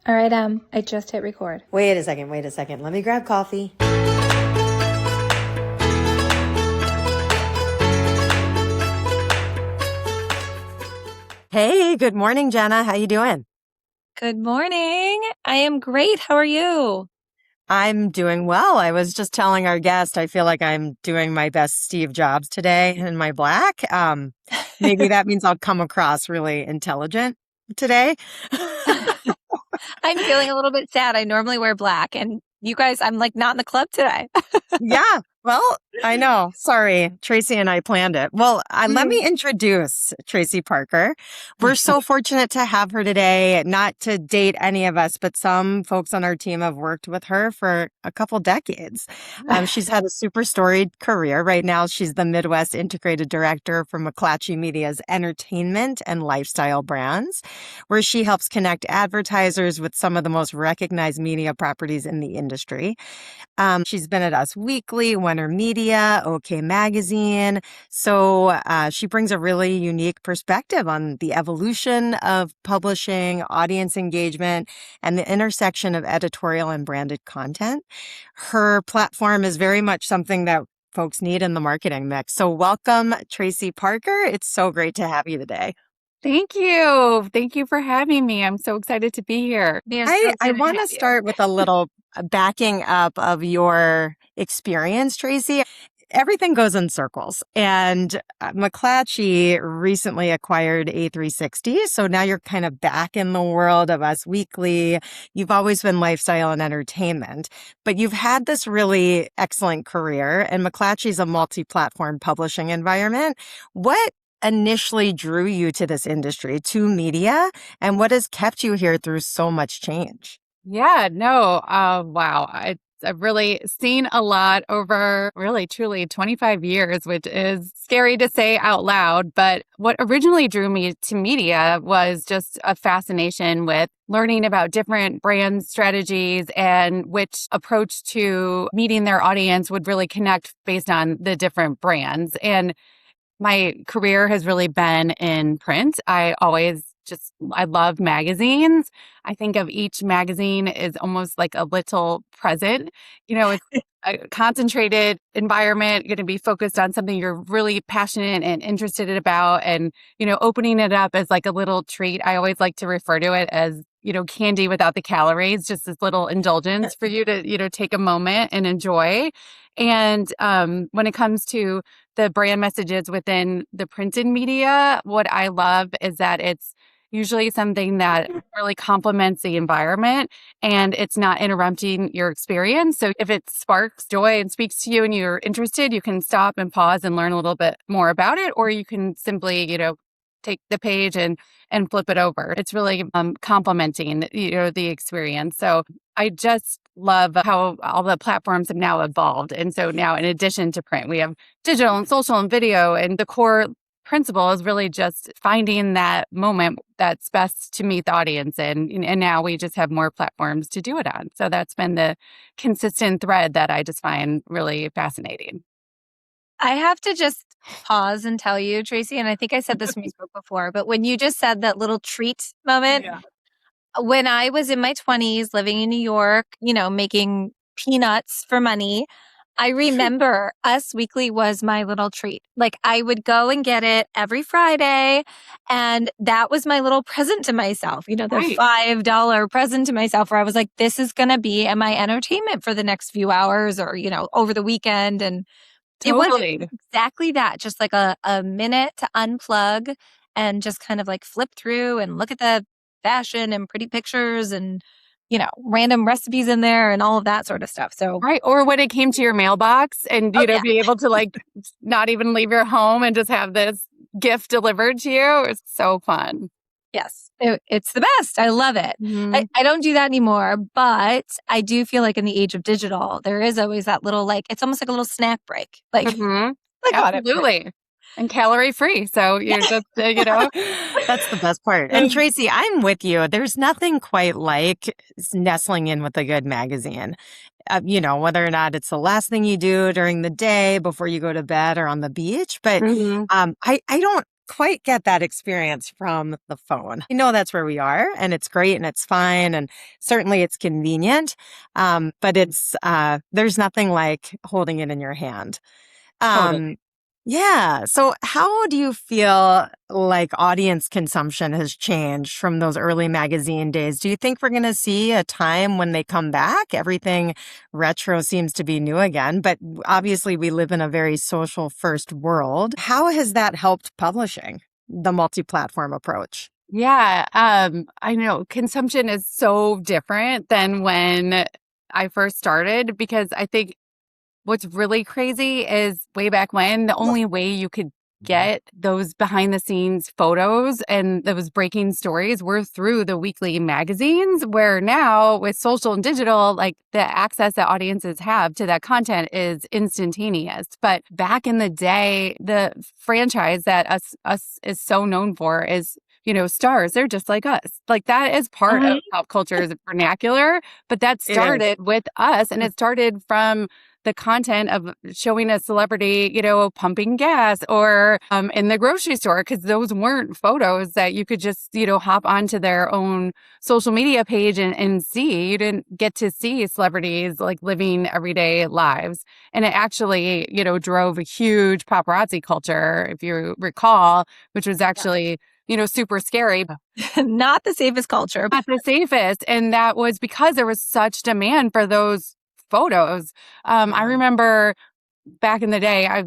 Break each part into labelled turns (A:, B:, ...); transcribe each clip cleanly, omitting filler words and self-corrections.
A: All right, I just hit record.
B: Wait a second. Let me grab coffee. Hey, good morning, Jenna. How you doing?
A: Good morning. I am great. How are you?
B: I'm doing well. I was just telling our guest, I feel like I'm doing my best Steve Jobs today in my black. Maybe that means I'll come across really intelligent today.
A: I'm feeling a little bit sad. I normally wear black, and you guys, I'm like not in the club today.
B: Yeah, well, I know. Sorry, Tracy and I planned it. Well, let me introduce Tracy Parker. We're so fortunate to have her today, not to date any of us, but some folks on our team have worked with her for a couple decades. She's had a super storied career. Right now, she's the Midwest Integrated Director for McClatchy Media's entertainment and lifestyle brands, where she helps connect advertisers with some of the most recognized media properties in the industry. She's been at Us Weekly, Winter Media, OK Magazine. So she brings a really unique perspective on the evolution of publishing, audience engagement, and the intersection of editorial and branded content. Her platform is very much something that folks need in the marketing mix. So welcome, Tracy Parker. It's so great to have you today.
C: Thank you. Thank you for having me. I'm so excited to be here.
B: I want to start with a little backing up of your experience, Tracy. Everything goes in circles. And McClatchy recently acquired A360. So now you're kind of back in the world of Us Weekly. You've always been lifestyle and entertainment, but you've had this really excellent career. And McClatchy's a multi-platform publishing environment. What initially drew you to this industry, to media, and what has kept you here through so much change?
C: Yeah, no, wow. I've really seen a lot over really truly 25 years, which is scary to say out loud. But what originally drew me to media was just a fascination with learning about different brand strategies and which approach to meeting their audience would really connect based on the different brands. And my career has really been in print. I love magazines. I think of each magazine as almost like a little present. It's a concentrated environment, going to be focused on something you're really passionate and interested about. And, opening it up as like a little treat. I always like to refer to it as, candy without the calories, just this little indulgence for you to, take a moment and enjoy. And when it comes to the brand messages within the printed media, what I love is that it's usually something that really complements the environment and it's not interrupting your experience. So if it sparks joy and speaks to you and you're interested, you can stop and pause and learn a little bit more about it, or you can simply, take the page and flip it over. It's really complementing, the experience. So I just love how all the platforms have now evolved. And so now, in addition to print, we have digital and social and video. And the core principle is really just finding that moment that's best to meet the audience. And now we just have more platforms to do it on. So that's been the consistent thread that I just find really fascinating.
A: I have to just pause and tell you, Tracy, and I think I said this when we spoke before, but when you just said that little treat moment, when I was in my 20s living in New York, making peanuts for money, I remember Us Weekly was my little treat. Like I would go and get it every Friday. And that was my little present to myself, the
C: Right.
A: $5 present to myself where I was like, this is going to be my entertainment for the next few hours or, over the weekend. And it was
C: Totally.
A: exactly that, just like a minute to unplug and just kind of like flip through and look at the fashion and pretty pictures and, random recipes in there and all of that sort of stuff. So,
C: Right. Or when it came to your mailbox and,
A: yeah.
C: be able to like not even leave your home and just have this gift delivered to you. It's so fun.
A: Yes, it's the best. I love it.
C: Mhm.
A: I don't do that anymore, but I do feel like in the age of digital, there is always that little, like, it's almost like a little snack break. Like,
C: Mhm.
A: I got it.
C: Absolutely. And calorie free. So you're just,
B: That's the best part. And Tracy, I'm with you. There's nothing quite like nestling in with a good magazine. Whether or not it's the last thing you do during the day before you go to bed or on the beach. But
C: Mhm.
B: I don't quite get that experience from the phone. I know that's where we are, and it's great and it's fine, and certainly it's convenient. But there's nothing like holding it in your hand.
C: Totally.
B: Um, yeah. So how do you feel like audience consumption has changed from those early magazine days? Do you think we're going to see a time when they come back? Everything retro seems to be new again, but obviously we live in a very social first world. How has that helped publishing, the multi-platform approach?
C: Yeah, I know consumption is so different than when I first started because I think what's really crazy is way back when, the only way you could get those behind the scenes photos and those breaking stories were through the weekly magazines, where now with social and digital, like the access that audiences have to that content is instantaneous. But back in the day, the franchise that us is so known for is stars. They're just like us. Like that is part of pop culture's vernacular, but that started with us and it started from the content of showing a celebrity, pumping gas or in the grocery store, because those weren't photos that you could just, hop onto their own social media page and see. You didn't get to see celebrities like living everyday lives. And it actually, drove a huge paparazzi culture, if you recall, which was actually, super scary.
A: Not the safest culture.
C: Not the safest. And that was because there was such demand for those photos. I remember back in the day,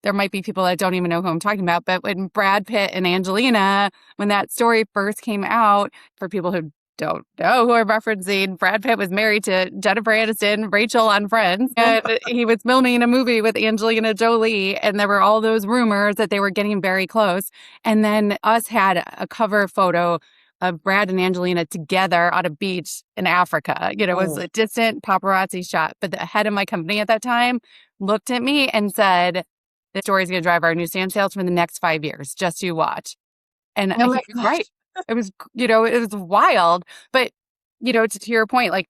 C: there might be people that don't even know who I'm talking about, but when Brad Pitt and Angelina, when that story first came out, for people who don't know who I'm referencing, Brad Pitt was married to Jennifer Aniston, Rachel on Friends, and he was filming a movie with Angelina Jolie, and there were all those rumors that they were getting very close. And then Us had a cover photo of Brad and Angelina together on a beach in Africa. It was a distant paparazzi shot. But the head of my company at that time looked at me and said, "This story's going to drive our newsstand sales for the next 5 years. Just you watch." And
A: Oh
C: he
A: my
C: was right. It was, it was wild. But, to your point, like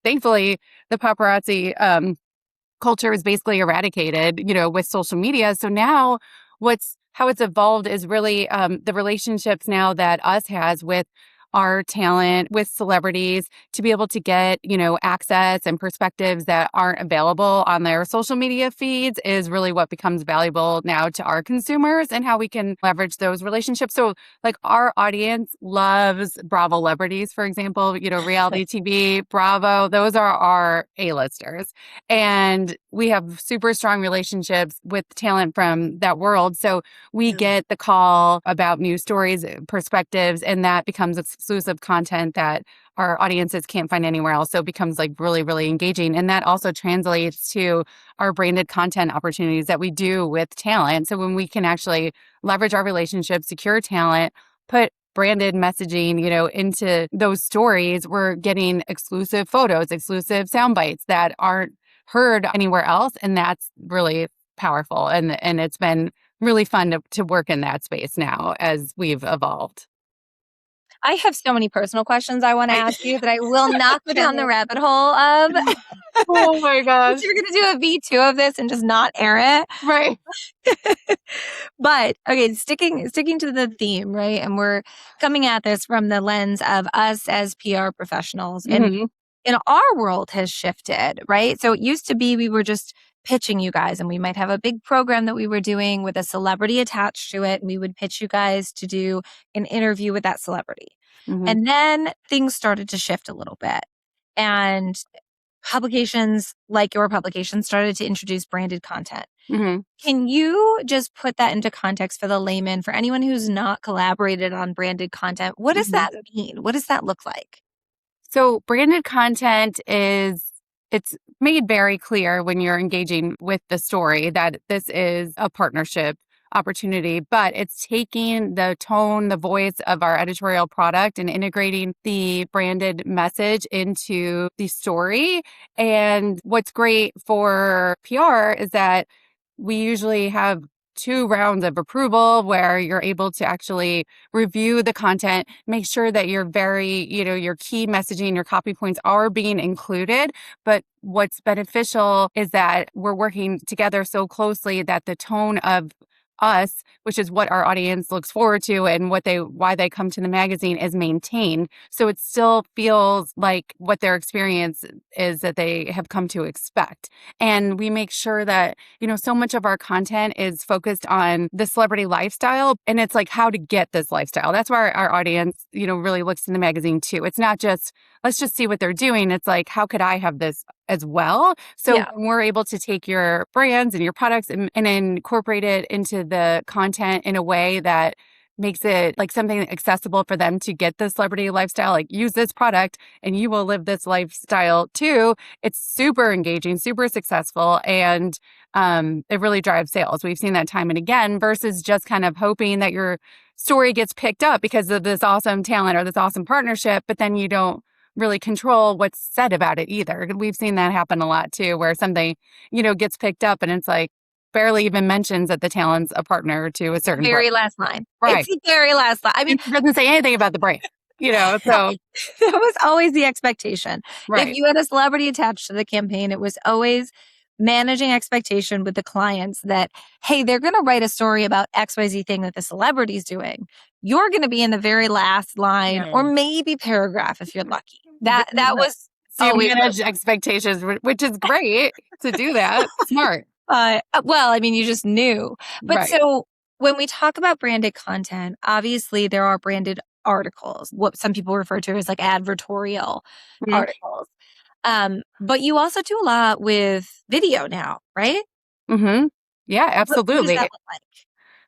C: thankfully, the paparazzi culture is basically eradicated, with social media. So now how it's evolved is really the relationships now that Us has with our talent, with celebrities, to be able to get, access and perspectives that aren't available on their social media feeds is really what becomes valuable now to our consumers and how we can leverage those relationships. So like our audience loves bravo-lebrities, for example, reality TV, Bravo, those are our A-listers. And we have super strong relationships with talent from that world. So we get the call about news stories, perspectives, and that becomes exclusive content that our audiences can't find anywhere else. So it becomes like really, really engaging. And that also translates to our branded content opportunities that we do with talent. So when we can actually leverage our relationships, secure talent, put branded messaging, into those stories, we're getting exclusive photos, exclusive sound bites that aren't heard anywhere else. And that's really powerful. And it's been really fun to work in that space now as we've evolved.
A: I have so many personal questions I want to ask you that I will not go down the rabbit hole of.
C: Oh my gosh.
A: You're going to do a V2 of this and just not air it.
C: Right.
A: But okay, sticking to the theme, right? And we're coming at this from the lens of us as PR professionals. And in our world has shifted, right? So it used to be we were just pitching you guys and we might have a big program that we were doing with a celebrity attached to it. And we would pitch you guys to do an interview with that celebrity. And then things started to shift a little bit. And publications like your publication started to introduce branded content. Can you just put that into context for the layman, for anyone who's not collaborated on branded content? What does that mean? What does that look like?
C: So branded content it's made very clear when you're engaging with the story that this is a partnership opportunity, but it's taking the tone, the voice of our editorial product and integrating the branded message into the story. And what's great for PR is that we usually have 2 rounds of approval where you're able to actually review the content, make sure that your your key messaging, your copy points are being included. But what's beneficial is that we're working together so closely that the tone of us, which is what our audience looks forward to and why they come to the magazine, is maintained. So it still feels like what their experience is that they have come to expect. And we make sure that, so much of our content is focused on the celebrity lifestyle, and it's like how to get this lifestyle. That's why our audience, really looks in the magazine too. It's not just, let's just see what they're doing. It's like, how could I have this as well? So when we're able to take your brands and your products and incorporate it into the content in a way that makes it like something accessible for them to get the celebrity lifestyle, like use this product and you will live this lifestyle too. It's super engaging, super successful, and it really drives sales. We've seen that time and again, versus just kind of hoping that your story gets picked up because of this awesome talent or this awesome partnership, but then you don't really control what's said about it either. We've seen that happen a lot too, where something, gets picked up and it's like barely even mentions that the talent's a partner to a certain
A: Very
C: brand.
A: last line.
C: Right.
A: It's the very last line. I mean,
C: It doesn't say anything about the brand, so.
A: That was always the expectation.
C: Right.
A: If you had a celebrity attached to the campaign, it was always managing expectation with the clients that, hey, they're going to write a story about XYZ thing that the celebrity's doing. You're going to be in the very last line or maybe paragraph if you're lucky. That was
C: so you
A: always
C: manage expectations, which is great to do that. Smart.
A: Well, I mean, you just knew. But
C: Right.
A: so when we talk about branded content, obviously there are branded articles, what some people refer to as like advertorial articles. But you also do a lot with video now, right?
C: Mm-hmm. Yeah,
A: What does
C: absolutely.
A: that look like?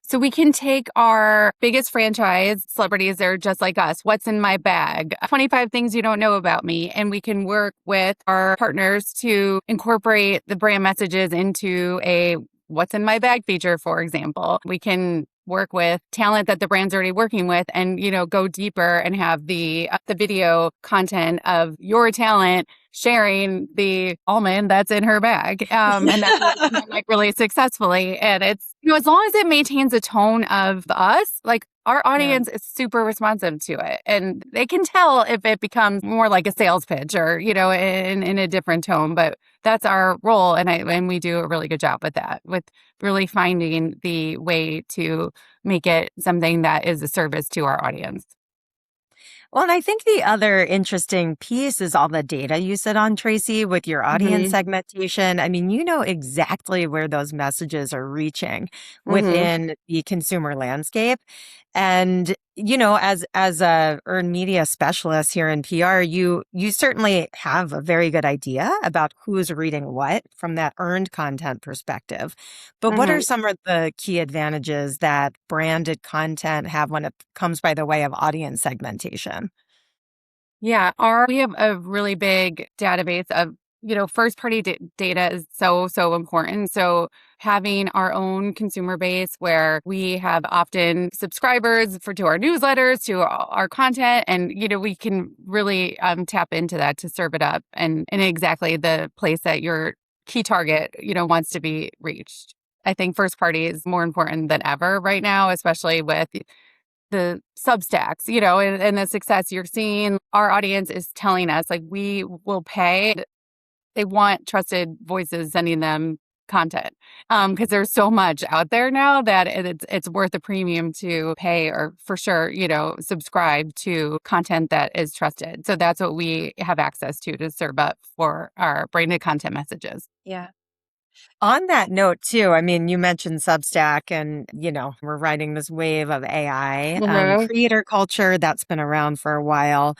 C: So we can take our biggest franchise celebrities, they're just like us. What's in my bag? 25 things you don't know about me. And we can work with our partners to incorporate the brand messages into a what's in my bag feature, for example. We can work with talent that the brand's already working with and, go deeper and have the video content of your talent sharing the almond that's in her bag. And that's like really successfully. And it's, as long as it maintains a tone of us, like our audience is super responsive to it. And they can tell if it becomes more like a sales pitch or, in a different tone. But that's our role. And we do a really good job with that, with really finding the way to make it something that is a service to our audience.
B: Well, and I think the other interesting piece is all the data you sit on, Tracy, with your audience segmentation. I mean, you know exactly where those messages are reaching within the consumer landscape. And, as a earned media specialist here in PR, you certainly have a very good idea about who's reading what from that earned content perspective. But what are some of the key advantages that branded content have when it comes by the way of audience segmentation?
C: Yeah, we have a really big database of, first party data is so important. So having our own consumer base where we have often subscribers to our newsletters, to our content, and, we can really tap into that to serve it up and in exactly the place that your key target, wants to be reached. I think first party is more important than ever right now, especially with the Substacks, and the success you're seeing. Our audience is telling us, like, we will pay. They want trusted voices sending them content because there's so much out there now that it's worth a premium to pay or for sure, subscribe to content that is trusted. So that's what we have access to serve up for our branded content messages.
A: Yeah.
B: On that note, too, I mean, you mentioned Substack and, we're riding this wave of AI, creator culture that's been around for a while.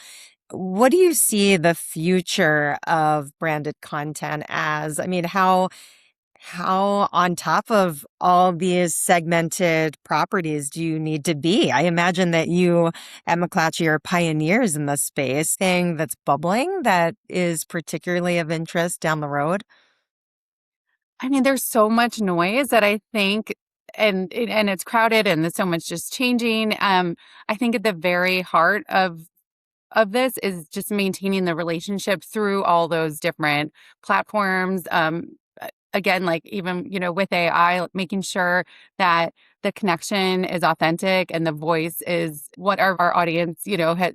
B: What do you see the future of branded content as? I mean, how on top of all these segmented properties do you need to be? I imagine that you at McClatchy are pioneers in this space, thing that's bubbling that is particularly of interest down the road.
C: I mean, there's so much noise that I think, and it's crowded, and there's so much just changing. I think at the very heart of this is just maintaining the relationship through all those different platforms. Again, like even with AI, making sure that the connection is authentic and the voice is what our audience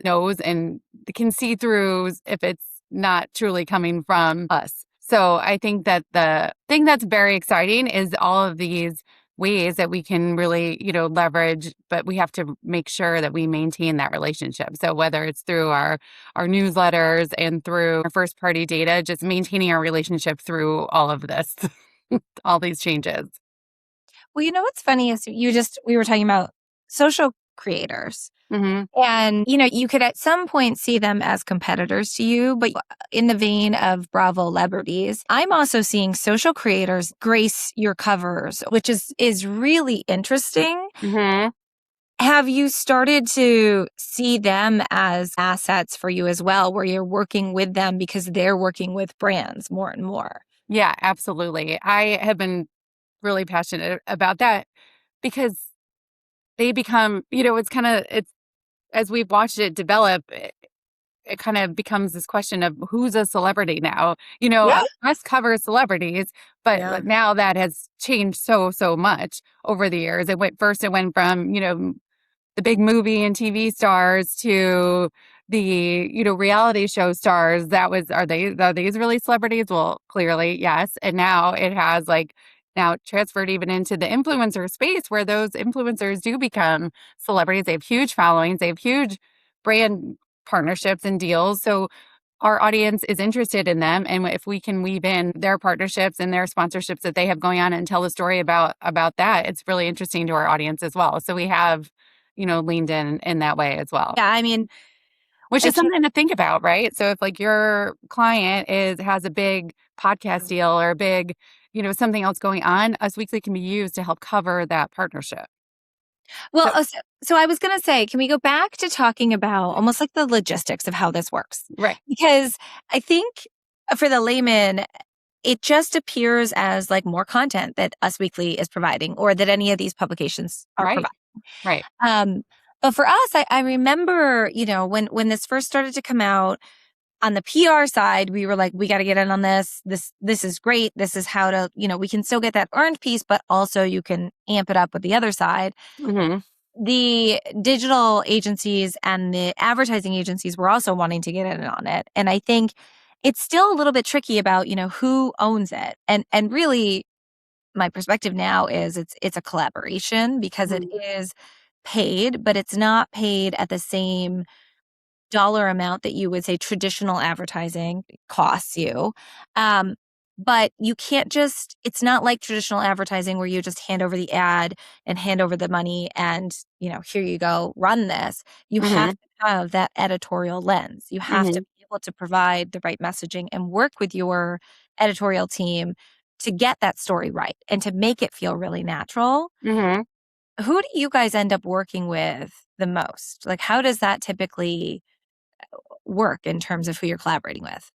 C: knows and can see through if it's not truly coming from us. So I think that the thing that's very exciting is all of these ways that we can really, leverage, but we have to make sure that we maintain that relationship. So whether it's through our newsletters and through our first party data, just maintaining our relationship through all of this, all these changes.
A: Well, you know what's funny is we were talking about social creators.
C: Mm-hmm.
A: And, you could at some point see them as competitors to you, but in the vein of bravo-lebrities, I'm also seeing social creators grace your covers, which is really interesting.
C: Mm-hmm.
A: Have you started to see them as assets for you as well, where you're working with them because they're working with brands more and more?
C: Yeah, absolutely. I have been really passionate about that because they become, it's as we've watched it develop, it kind of becomes this question of who's a celebrity now.
A: Yeah.
C: Us cover celebrities, but
B: Yeah.
C: now that has changed so much over the years. It went from, the big movie and TV stars to the, reality show stars. Are these really celebrities? Well, clearly, yes. And now it has now transferred even into the influencer space where those influencers do become celebrities. They have huge followings. They have huge brand partnerships and deals. So our audience is interested in them, and if we can weave in their partnerships and their sponsorships that they have going on and tell a story about that, it's really interesting to our audience as well. So we have leaned in that way as well.
A: Yeah, I mean,
C: Which
A: I
C: is
A: can't,
C: something to think about, right? So if your client has a big podcast deal or a big, something else going on, Us Weekly can be used to help cover that partnership.
A: well,
C: So,
A: so I was going to say, can we go back to talking about almost like the logistics of how this works?
C: right,
A: Because I think for the layman, it just appears as like more content that Us Weekly is providing or that any of these publications are
C: right,
A: providing.
C: right.
A: But for us, I remember, when this first started to come out on the PR side, we were like, we got to get in on this. This is great. This is how to, we can still get that earned piece, but also you can amp it up with the other side.
C: Mm-hmm.
A: The digital agencies and the advertising agencies were also wanting to get in on it. And I think it's still a little bit tricky about, who owns it. And really my perspective now is it's a collaboration because it is paid, but it's not paid at the same dollar amount that you would say traditional advertising costs you. Um, but you can't it's not like traditional advertising where you just hand over the ad and hand over the money and, here you go, run this. You have
C: Mm-hmm.
A: to have that editorial lens. You have to
C: Mm-hmm.
A: be able to provide the right messaging and work with your editorial team to get that story right and to make it feel really natural.
C: Mm-hmm.
A: Who do you guys end up working with the most? Like, how does that typically work in terms of who you're collaborating with?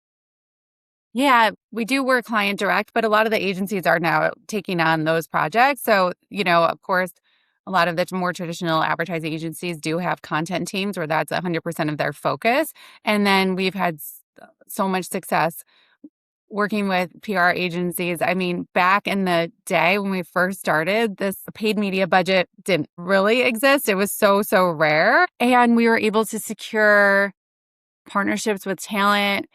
C: Yeah, we do work client direct, but a lot of the agencies are now taking on those projects. So, of course, a lot of the more traditional advertising agencies do have content teams where that's 100% of their focus. And then we've had so much success working with PR agencies. I mean, back in the day when we first started, this paid media budget didn't really exist. It was so rare. And we were able to secure partnerships with talent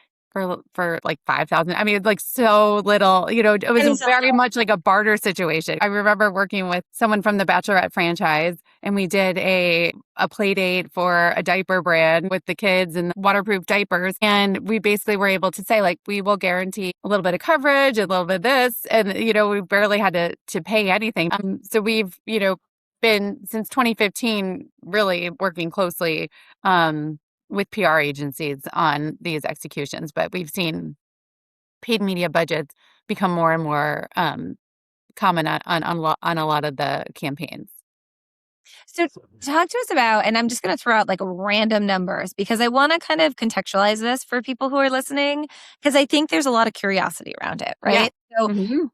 C: for like 5,000. I mean, it's like so little, it was
A: It is a
C: very much like a barter situation. I remember working with someone from the Bachelorette franchise, and we did a play date for a diaper brand with the kids and waterproof diapers. And we basically were able to say, like, we will guarantee a little bit of coverage, a little bit of this. And, we barely had to pay anything. So we've, been since 2015 really working closely with PR agencies on these executions, but we've seen paid media budgets become more and more common on a lot of the campaigns.
A: So talk to us about, and I'm just going to throw out like random numbers because I want to kind of contextualize this for people who are listening because I think there's a lot of curiosity around it,
C: Yeah.
A: right? So
C: Mm-hmm.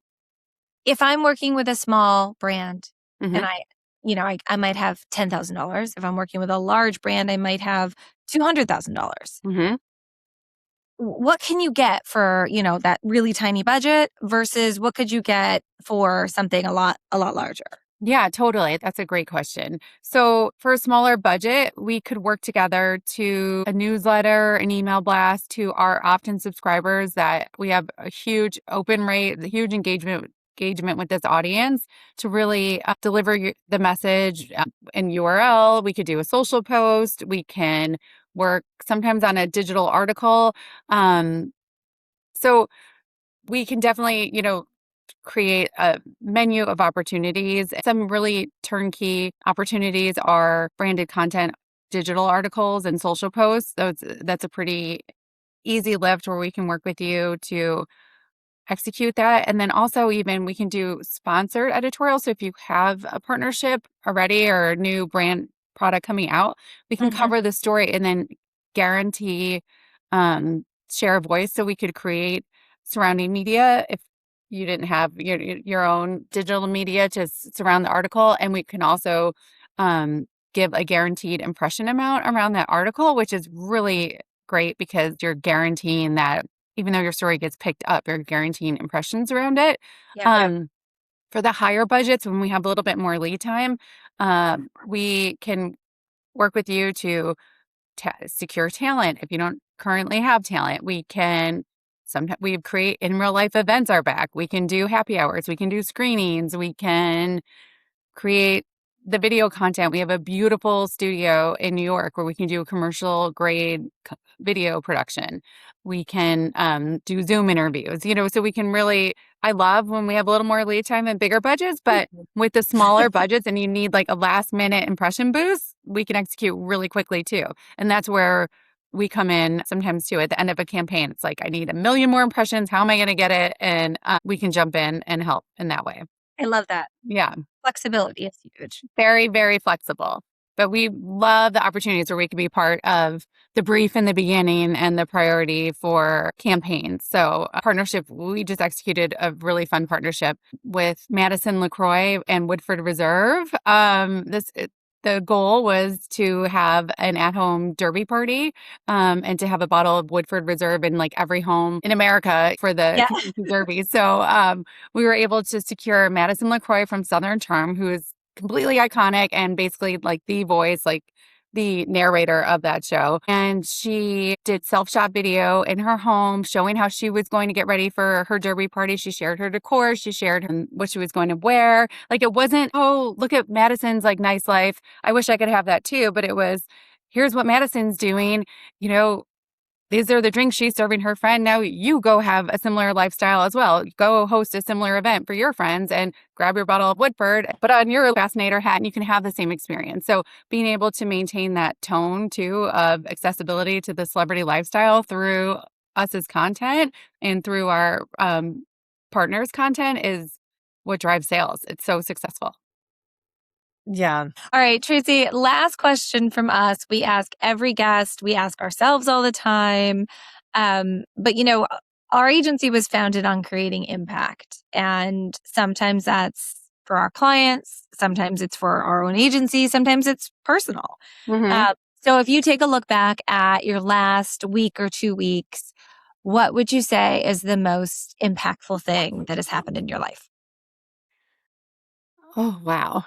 A: if I'm working with a small brand
C: Mm-hmm.
A: and I might have $10,000. If I'm working with a large brand, I might have $200,000.
C: Mm-hmm.
A: What can you get for, that really tiny budget versus what could you get for something a lot larger?
C: Yeah, totally. That's a great question. So for a smaller budget, we could work together to a newsletter, an email blast to our opt-in subscribers that we have a huge open rate, a huge engagement engagement with this audience to really deliver the message in URL. We could do a social post. We can work sometimes on a digital article. So we can definitely, create a menu of opportunities. Some really turnkey opportunities are branded content, digital articles, and social posts. That's a pretty easy lift where we can work with you to execute that. And then also even we can do sponsored editorial. So if you have a partnership already or a new brand product coming out, we can cover the story and then guarantee share of voice. So we could create surrounding media if you didn't have your own digital media to surround the article. And we can also give a guaranteed impression amount around that article, which is really great because you're guaranteeing that even though your story gets picked up, you're guaranteeing impressions around it. For the higher budgets, when we have a little bit more lead time, we can work with you to secure talent. If you don't currently have talent, we can sometimes we create in real life events are back. We can do happy hours. We can do screenings. We can create the video content. We have a beautiful studio in New York where we can do a commercial grade video production. We can do Zoom interviews, so we can really, I love when we have a little more lead time and bigger budgets, but with the smaller budgets and you need like a last minute impression boost, we can execute really quickly too. And that's where we come in sometimes too at the end of a campaign. It's like, I need 1 million more impressions. How am I going to get it? And we can jump in and help in that way.
A: I love that.
C: Yeah.
A: Flexibility is huge.
C: Very, very flexible. But we love the opportunities where we can be part of the brief in the beginning and the priority for campaigns. So a partnership, we just executed a really fun partnership with Madison LaCroix and Woodford Reserve. The goal was to have an at-home derby party and to have a bottle of Woodford Reserve in like every home in America for the Kentucky Derby. So we were able to secure Madison LaCroix from Southern Charm, who is completely iconic and basically like the voice, like the narrator of that show. And she did self-shot video in her home showing how she was going to get ready for her derby party. She shared her decor. She shared what she was going to wear. Like it wasn't, oh, look at Madison's like nice life. I wish I could have that too. But it was, here's what Madison's doing. These are the drinks she's serving her friend. Now you go have a similar lifestyle as well. Go host a similar event for your friends and grab your bottle of Woodford, put on your fascinator hat, and you can have the same experience. So being able to maintain that tone too of accessibility to the celebrity lifestyle through us as content and through our partners' content is what drives sales. It's so successful.
B: Yeah.
A: All right, Tracy, last question from us. We ask every guest, we ask ourselves all the time. But our agency was founded on creating impact. And sometimes that's for our clients. Sometimes it's for our own agency. Sometimes it's personal. So if you take a look back at your last week or 2 weeks, what would you say is the most impactful thing that has happened in your life?
C: Oh, wow.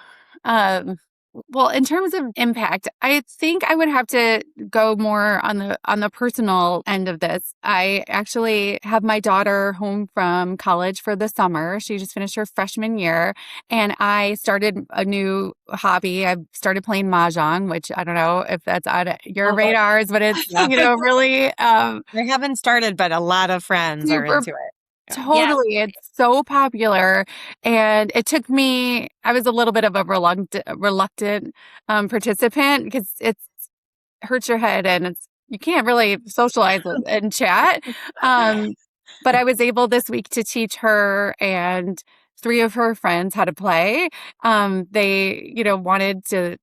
C: Well, in terms of impact, I think I would have to go more on the personal end of this. I actually have my daughter home from college for the summer. She just finished her freshman year, and I started a new hobby. I started playing mahjong, which I don't know if that's on your radars, but it's really.
B: I haven't started, but a lot of friends are into it.
C: Totally. Yeah. It's so popular. And it took me, I was a little bit of a reluctant participant because it hurts your head and you can't really socialize and chat. But I was able this week to teach her and 3 of her friends how to play. They, wanted to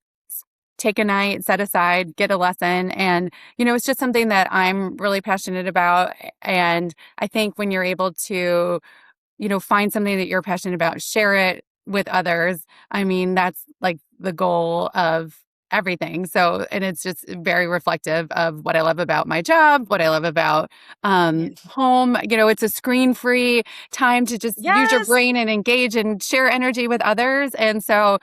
C: take a night, set aside, get a lesson. And, it's just something that I'm really passionate about. And I think when you're able to, find something that you're passionate about, share it with others. I mean, that's like the goal of everything. So, and it's just very reflective of what I love about my job, what I love about home. It's a screen-free time to just use your brain and engage and share energy with others. And so,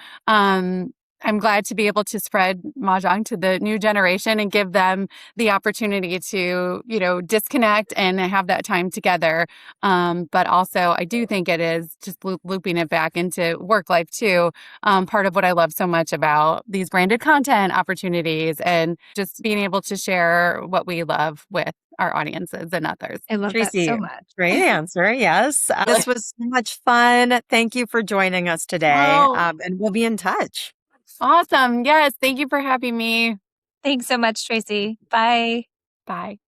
C: I'm glad to be able to spread Mahjong to the new generation and give them the opportunity to, disconnect and have that time together. But also, I do think it is just looping it back into work life too. Part of what I love so much about these branded content opportunities and just being able to share what we love with our audiences and others.
A: I love that
B: Tracy,
A: so much.
B: great answer. Yes. This was so much fun. Thank you for joining us today.
C: Oh,
B: And we'll be in touch.
C: awesome. Yes. Thank you for having me.
A: Thanks so much, Tracy. Bye.
C: Bye.